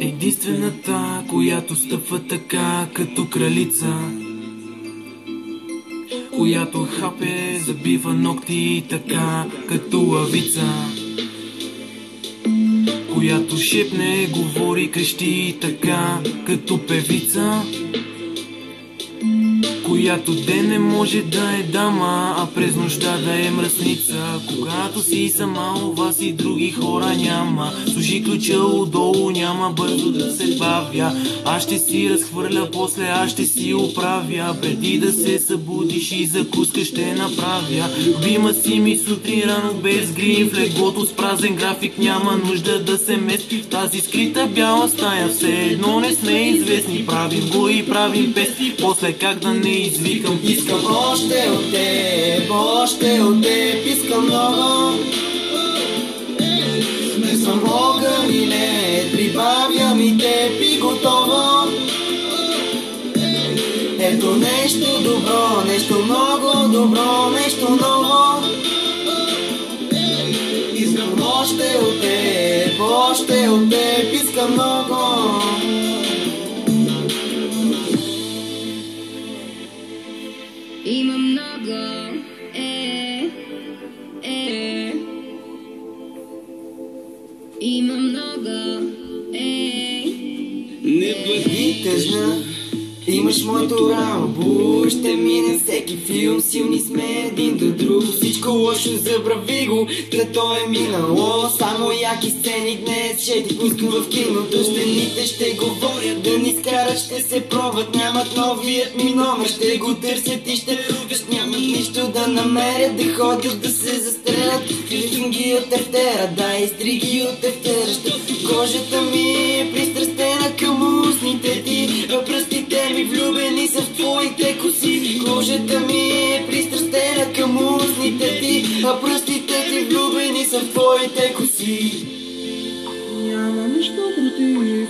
Единствената, която стъпва така като кралица, която хапе, забива ногти така като лъвица, която шепне, говори, крещи така като певица, която ден не може да е дама, а през нощта да е мръсница. Когато си сама, у вас и други хора няма. Служи ключа отдолу, няма бързо да се бавя. Аз ще си разхвърля, после аз ще си оправя. Преди да се събудиш и закуска ще направя. Любима си ми сутрин рано без грим, в леглото с празен график, няма нужда да се мести в тази скрита бяла стая. Все едно не сме известни, правим го и правим песни, после как да не извикам. Искам още от теб, искам много. Смесвам огън и лед, прибавям и теб и готово. Ето нещо добро, нещо много добро, нещо ново. Искам още от теб, искам много. Има много, има много, Не бъди тъжна, имаш моето рамо. Ще мине всеки филм, силни сме един до друг. Всичко лошо забрави го, като е минало. Само яки сцени днес ще ти пускам в киното. Стените ще говорят, да ни скарат, ще се пробват. Нямат новият ми номер, ще го търсят и ще рубят. Нямат нищо да намерят, да ходят, да се застрелят. Клифинги от тефтера, да изтриги от тефтера. Кожата ми е пристрастена към устните ти, а пръстите ми влюбени са в твоите коси. Кожата ми е пристрастена към устните ти, а пръстите ти влюбени са в твоите коси. Няма нищо против